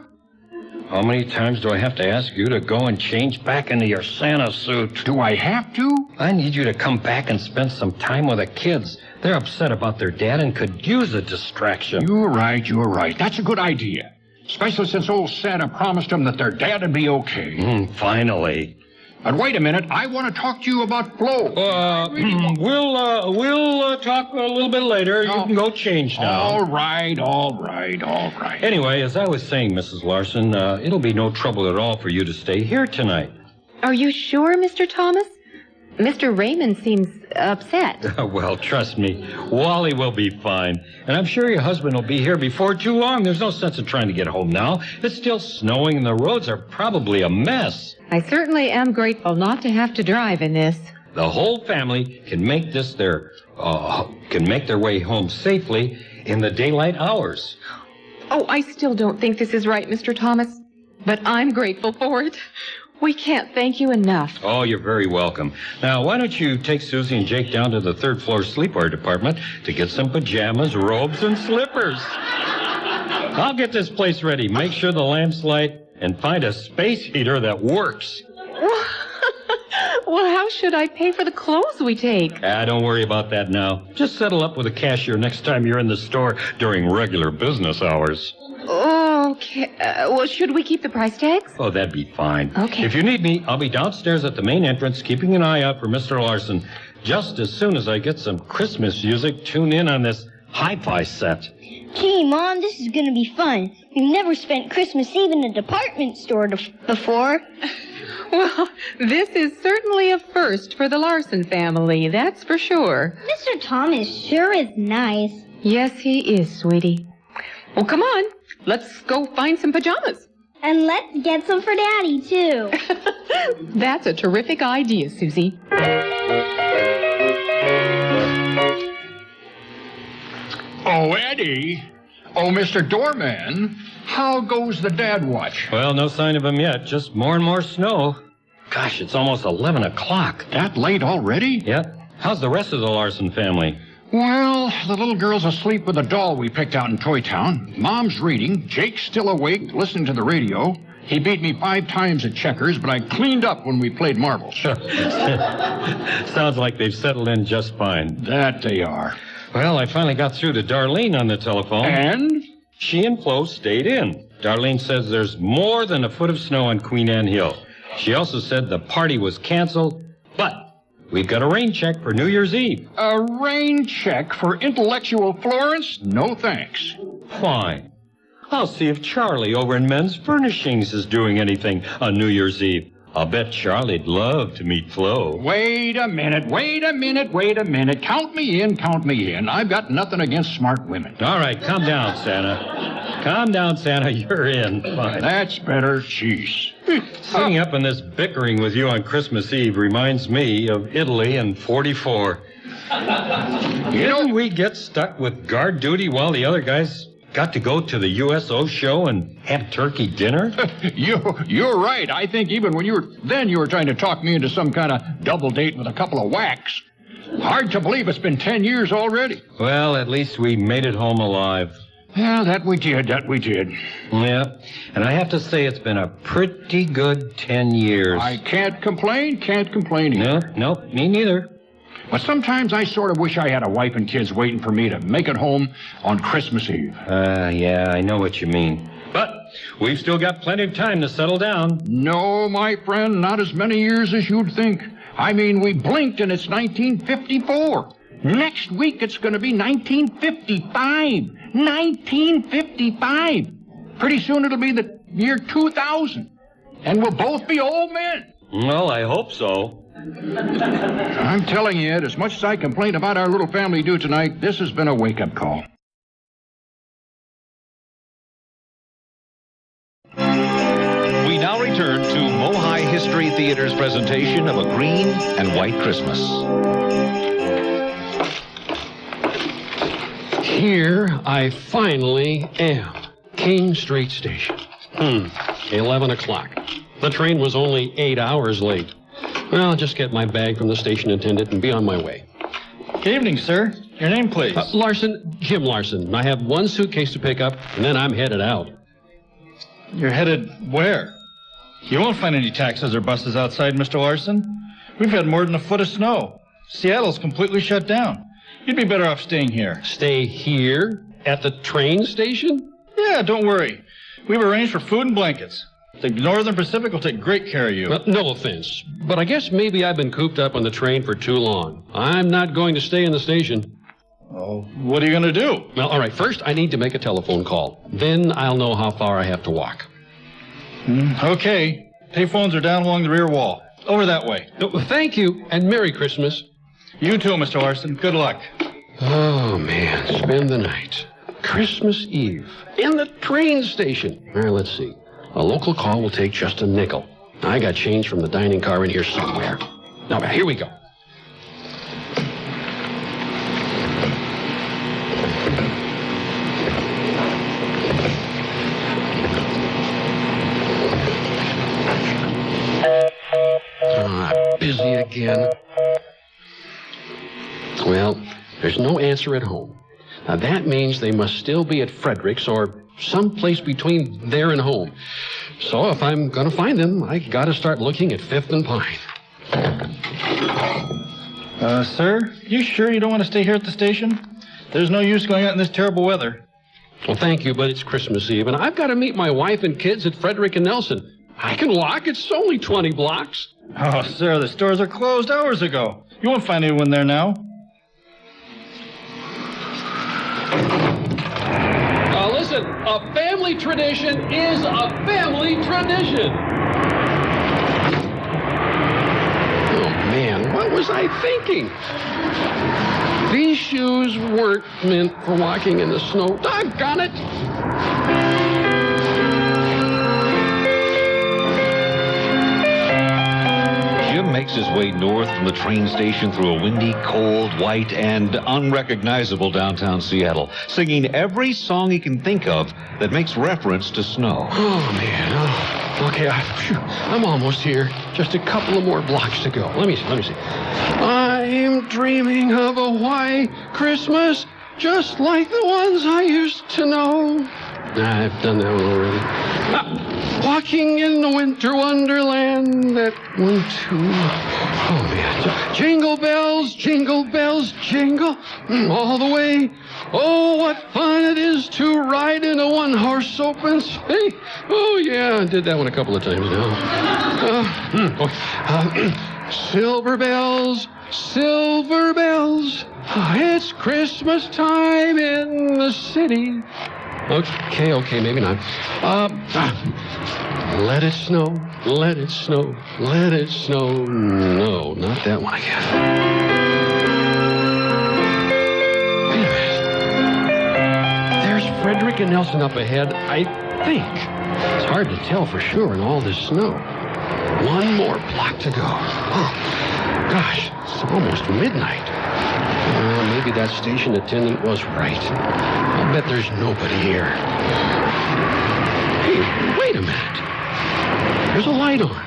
How many times do I have to ask you to go and change back into your Santa suit?
Do I have to?
I need you to come back and spend some time with the kids. They're upset about their dad and could use a distraction.
You're right. That's a good idea. Especially since old Santa promised them that their dad would be okay.
Finally.
But wait a minute. I want to talk to you about Flo.
We'll talk a little bit later. You can go change now.
All right.
Anyway, as I was saying, Mrs. Larsson, it'll be no trouble at all for you to stay here tonight.
Are you sure, Mr. Thomas? Mr. Raymond seems upset.
Well, trust me, Wally will be fine. And I'm sure your husband will be here before too long. There's no sense in trying to get home now. It's still snowing and the roads are probably a mess.
I certainly am grateful not to have to drive in this.
The whole family can make their way home safely in the daylight hours.
Oh, I still don't think this is right, Mr. Thomas. But I'm grateful for it. We can't thank you enough.
Oh, you're very welcome. Now, why don't you take Susie and Jake down to the 3rd floor sleepwear department to get some pajamas, robes, and slippers. I'll get this place ready. Make sure the lamps light and find a space heater that works.
Well, how should I pay for the clothes we take?
Don't worry about that now. Just settle up with a cashier next time you're in the store during regular business hours.
Okay. Well, should we keep the price tags?
Oh, that'd be fine.
Okay.
If you need me, I'll be downstairs at the main entrance, keeping an eye out for Mr. Larsson. Just as soon as I get some Christmas music, tune in on this hi-fi set.
Gee, Mom, this is going to be fun. We've never spent Christmas Eve in a department store before.
Well, this is certainly a first for the Larsson family, that's for sure.
Mr. Thomas sure is nice.
Yes, he is, sweetie. Well, come on. Let's go find some pajamas.
And let's get some for Daddy, too.
That's a terrific idea, Susie.
Oh, Eddie. Oh, Mr. Doorman. How goes the dad watch?
Well, no sign of him yet. Just more and more snow. Gosh, it's almost 11 o'clock.
That late already?
Yep. How's the rest of the Larsson family?
Well, the little girl's asleep with a doll we picked out in Toy Town. Mom's reading. Jake's still awake, listening to the radio. He beat me 5 times at checkers, but I cleaned up when we played marbles.
Sounds like they've settled in just fine.
That they are.
Well, I finally got through to Darlene on the telephone.
And?
She and Flo stayed in. Darlene says there's more than a foot of snow on Queen Anne Hill. She also said the party was canceled, but we've got a rain check for New Year's Eve.
A rain check for intellectual Florence? No thanks.
Fine. I'll see if Charlie over in Men's Furnishings is doing anything on New Year's Eve. I'll bet Charlie'd love to meet Flo.
Wait a minute. Count me in. I've got nothing against smart women.
All right, calm down, Santa. Calm down, Santa. You're in. Fine.
That's better. Jeez.
Sitting up in this bickering with you on Christmas Eve reminds me of Italy in '44. Didn't we get stuck with guard duty while the other guys got to go to the USO show and have turkey dinner?
You're right. I think even when you were trying to talk me into some kind of double date with a couple of whacks. Hard to believe it's been 10 years already.
Well, at least we made it home alive.
Yeah, that we did.
Yeah, and I have to say it's been a pretty good 10 years.
I can't complain either.
No, me neither.
But sometimes I sort of wish I had a wife and kids waiting for me to make it home on Christmas Eve.
Yeah, I know what you mean. But we've still got plenty of time to settle down.
No, my friend, not as many years as you'd think. I mean, we blinked and it's 1954. Next week it's going to be 1955. 1955. Pretty soon it'll be the year 2000. And we'll both be old men.
Well, I hope so.
I'm telling you, Ed, as much as I complain about our little family do tonight, this has been a wake-up call.
We now return to MOHAI History Theater's presentation of A Green and White Christmas.
Here I finally am. King Street Station. 11 o'clock. The train was only 8 hours late. Well, I'll just get my bag from the station attendant and be on my way.
Good evening, sir. Your name, please.
Larsson, Jim Larsson. I have one suitcase to pick up, and then I'm headed out.
You're headed where? You won't find any taxis or buses outside, Mr. Larsson. We've had more than a foot of snow. Seattle's completely shut down. You'd be better off staying here.
Stay here? At the train station?
Yeah, don't worry. We've arranged for food and blankets. The Northern Pacific will take great care of you.
No offense, but I guess maybe I've been cooped up on the train for too long. I'm not going to stay in the station.
Oh, what are you going to do?
Well, all right, first I need to make a telephone call. Then I'll know how far I have to walk.
Okay. Payphones are down along the rear wall. Over that way.
Thank you, and Merry Christmas.
You too, Mr. Larsson. Good luck.
Oh, man, spend the night. Christmas Eve. In the train station. All right, let's see. A local call will take just a nickel. I got change from the dining car in here somewhere. Now, here we go. Busy again. Well, there's no answer at home. Now, that means they must still be at Frederick's or someplace between there and home. So if I'm going to find them, I got to start looking at 5th and Pine.
Sir, you sure you don't want to stay here at the station? There's no use going out in this terrible weather.
Well, thank you, but it's Christmas Eve, and I've got to meet my wife and kids at Frederick and Nelson. I can walk. It's only 20 blocks.
Oh, sir, the stores are closed hours ago. You won't find anyone there now.
Listen, a family tradition is a family tradition. Oh, man, what was I thinking? These shoes weren't meant for walking in the snow. Doggone it!
Jim makes his way north from the train station through a windy, cold, white, and unrecognizable downtown Seattle, singing every song he can think of that makes reference to snow.
Oh, man. Oh, okay, I'm almost here. Just a couple of more blocks to go. Let me see. I'm dreaming of a white Christmas, just like the ones I used to know. I've done that one already. Walking in the winter wonderland, that one too. Oh, man. Jingle bells, jingle all the way. Oh, what fun it is to ride in a one-horse open sleigh. Oh, yeah, I did that one a couple of times now. Silver bells, it's Christmas time in the city. Okay, maybe not. Let it snow, let it snow, let it snow. No, not that one again. Wait a minute. There's Frederick and Nelson up ahead, I think. It's hard to tell for sure in all this snow. One more block to go. Oh, gosh, it's almost midnight. Maybe that station attendant was right. I'll bet there's nobody here. Hey, wait a minute. There's a light on.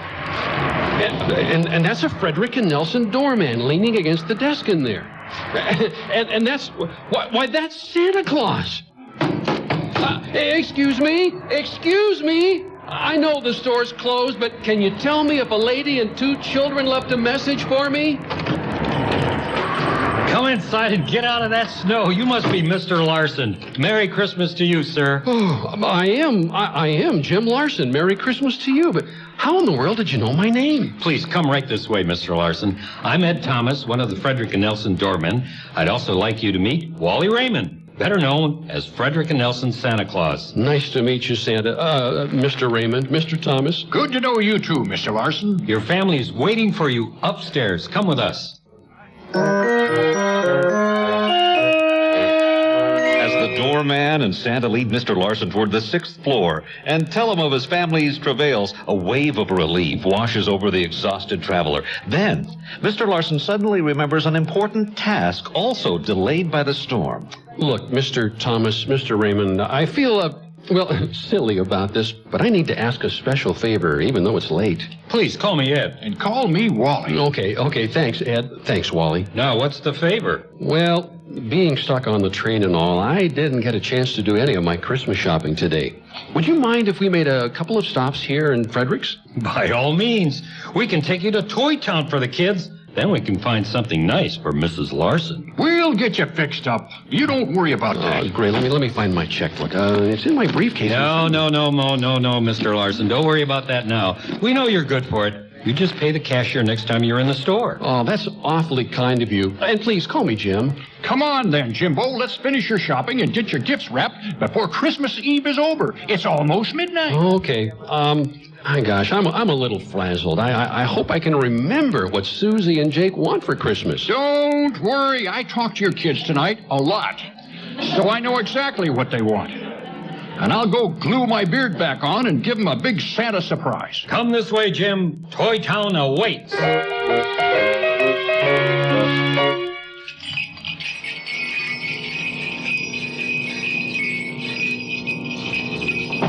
And that's a Frederick Nelson doorman leaning against the desk in there. And that's... Why, that's Santa Claus. Excuse me? Excuse me? I know the store's closed, but can you tell me if a lady and 2 children left a message for me?
Come inside and get out of that snow. You must be Mr. Larsson. Merry Christmas to you, sir.
Oh, I am Jim Larsson. Merry Christmas to you. But how in the world did you know my name?
Please come right this way, Mr. Larsson. I'm Ed Thomas, one of the Frederick Nelson doormen. I'd also like you to meet Wally Raymond, better known as Frederick Nelson Santa Claus.
Nice to meet you, Santa. Mr. Raymond, Mr. Thomas.
Good to know you too, Mr. Larsson.
Your family's waiting for you upstairs. Come with us.
As the doorman and Santa lead Mr. Larsson toward the 6th floor and tell him of his family's travails, a wave of relief washes over the exhausted traveler. Then, Mr. Larsson suddenly remembers an important task also delayed by the storm.
Look, Mr. Thomas, Mr. Raymond, I feel, silly about this, but I need to ask a special favor, even though it's late.
Please, call me Ed.
And call me Wally.
Okay, thanks, Ed. Thanks, Wally.
Now, what's the favor?
Well, being stuck on the train and all, I didn't get a chance to do any of my Christmas shopping today. Would you mind if we made a couple of stops here in Fredericks?
By all means. We can take you to Toy Town for the kids. Then we can find something nice for Mrs. Larsson.
We'll get you fixed up. You don't worry about that.
Great. Let me find my checkbook. It's in my briefcase.
No, Mr. Larsson. Don't worry about that now. We know you're good for it. You just pay the cashier next time you're in the store.
Oh, that's awfully kind of you. And please, call me Jim.
Come on then, Jimbo. Let's finish your shopping and get your gifts wrapped before Christmas Eve is over. It's almost midnight.
Okay. My gosh, I'm a little frazzled. I hope I can remember what Susie and Jake want for Christmas.
Don't worry. I talked to your kids tonight a lot, so I know exactly what they want. And I'll go glue my beard back on and give them a big Santa surprise.
Come this way, Jim. Toy Town awaits.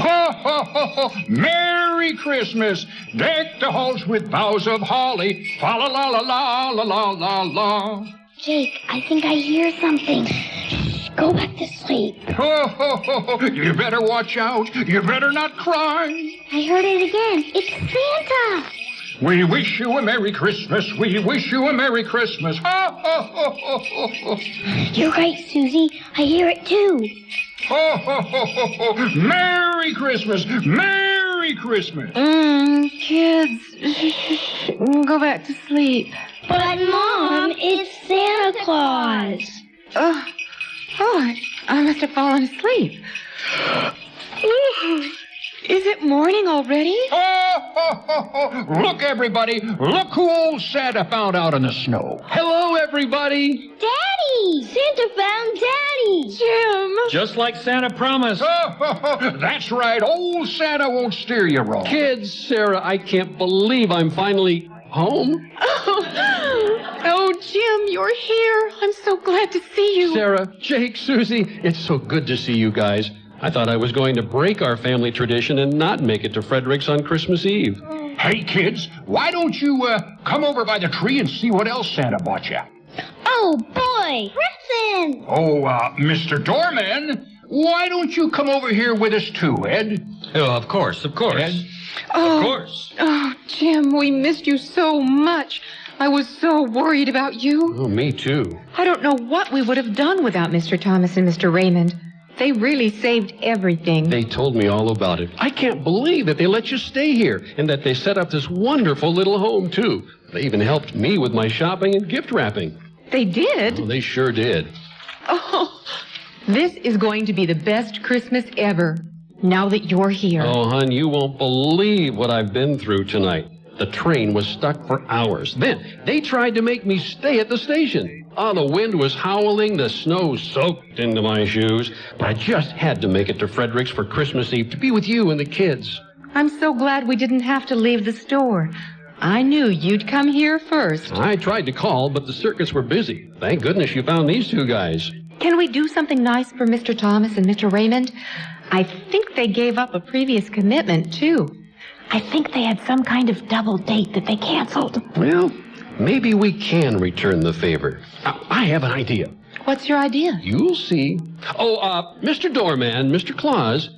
Ho, ho, ho, ho. Merry Christmas. Deck the halls with boughs of holly. Fa la la la la la la la la.
Jake, I think I hear something. Shh, go back to sleep.
Ho, ho, ho, ho. You better watch out. You better not cry.
I heard it again. It's Santa.
We wish you a Merry Christmas. We wish you a Merry Christmas. Ho, ho, ho, ho, ho, ho.
You're right, Susie. I hear it too.
Ho, ho, ho, ho, ho. Merry Christmas. Merry Christmas.
Kids, go back to sleep.
But, Mom, it's Santa Claus.
Oh, I must have fallen asleep. Is it morning already?
Look, everybody. Look who old Santa found out in the snow.
Hello, everybody.
Daddy! Santa found Daddy.
Jim.
Just like Santa promised.
That's right. Old Santa won't steer you wrong.
Kids, Sarah, I can't believe I'm finally home.
Oh, Jim, you're here. I'm so glad to see you.
Sarah, Jake, Susie, it's so good to see you guys. I thought I was going to break our family tradition and not make it to Fredericks on Christmas Eve.
Hey, kids, why don't you come over by the tree and see what else Santa bought you?
Oh, boy. Presents.
Oh, Mr. Doorman, why don't you come over here with us too, Ed?
Oh, of course.
Ed?
Of course.
Oh, Jim, we missed you so much. I was so worried about you.
Oh, me too.
I don't know what we would have done without Mr. Thomas and Mr. Raymond. They really saved everything.
They told me all about it. I can't believe that they let you stay here and that they set up this wonderful little home, too. They even helped me with my shopping and gift wrapping.
They did?
Oh, they sure did.
Oh, this is going to be the best Christmas ever, now that you're here.
Oh, hon, you won't believe what I've been through tonight. The train was stuck for hours. Then they tried to make me stay at the station. Oh, the wind was howling, the snow soaked into my shoes. But I just had to make it to Fredericks for Christmas Eve to be with you and the kids.
I'm so glad we didn't have to leave the store. I knew you'd come here first.
I tried to call, but the circuits were busy. Thank goodness you found these two guys.
Can we do something nice for Mr. Thomas and Mr. Raymond? I think they gave up a previous commitment, too.
I think they had some kind of double date that they canceled.
Well, maybe we can return the favor. I have an idea.
What's your idea?
You'll see. Oh, Mr. Doorman, Mr. Claus,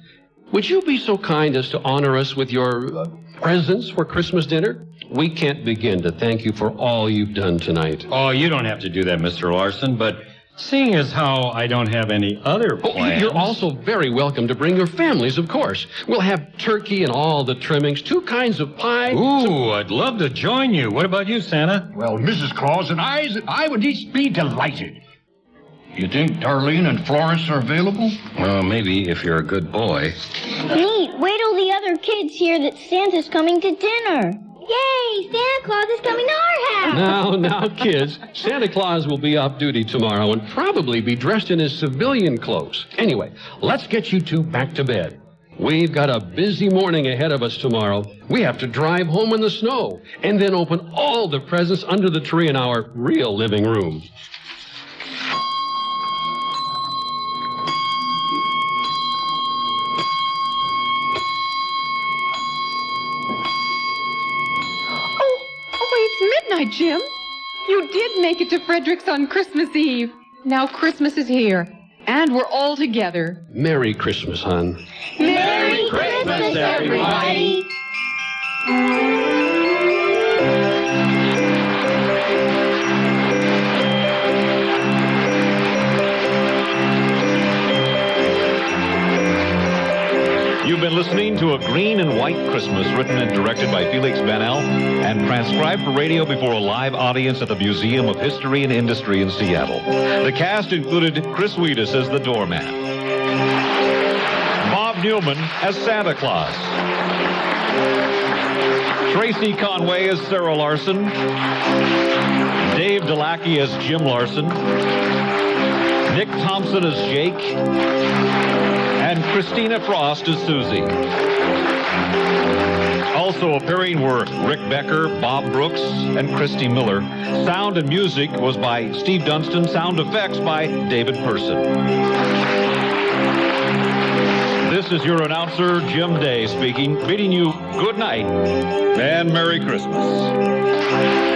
would you be so kind as to honor us with your presents for Christmas dinner? We can't begin to thank you for all you've done tonight.
Oh, you don't have to do that, Mr. Larsson, but seeing as how I don't have any other plans...
You're also very welcome to bring your families, of course. We'll have turkey and all the trimmings, 2 kinds of pie.
Ooh, I'd love to join you. What about you, Santa?
Well, Mrs. Claus and I would each be delighted. You think Darlene and Florence are available?
Well, maybe if you're a good boy.
Neat. Wait till the other kids hear that Santa's coming to dinner. Yay! Santa Claus is coming to our house!
Now, kids, Santa Claus will be off duty tomorrow and probably be dressed in his civilian clothes. Anyway, let's get you two back to bed. We've got a busy morning ahead of us tomorrow. We have to drive home in the snow and then open all the presents under the tree in our real living room.
Midnight, Jim. You did make it to Frederick's on Christmas Eve. Now Christmas is here, and we're all together.
Merry Christmas, hon.
Merry Christmas, everybody.
You've been listening to A Green and White Christmas, written and directed by Feliks Banel and transcribed for radio before a live audience at the Museum of History and Industry in Seattle. The cast included Chris Wedes as the doorman, Bob Newman as Santa Claus, Tracy Conway as Sarah Larsson, Dave Delackey as Jim Larsson, Nick Thompson as Jake, and Christina Frost as Susie. Also appearing were Rick Becker, Bob Brooks, and Christy Miller. Sound and music was by Steve Dunstan. Sound effects by David Person. This is your announcer, Jim Day, speaking, bidding you good night and Merry Christmas.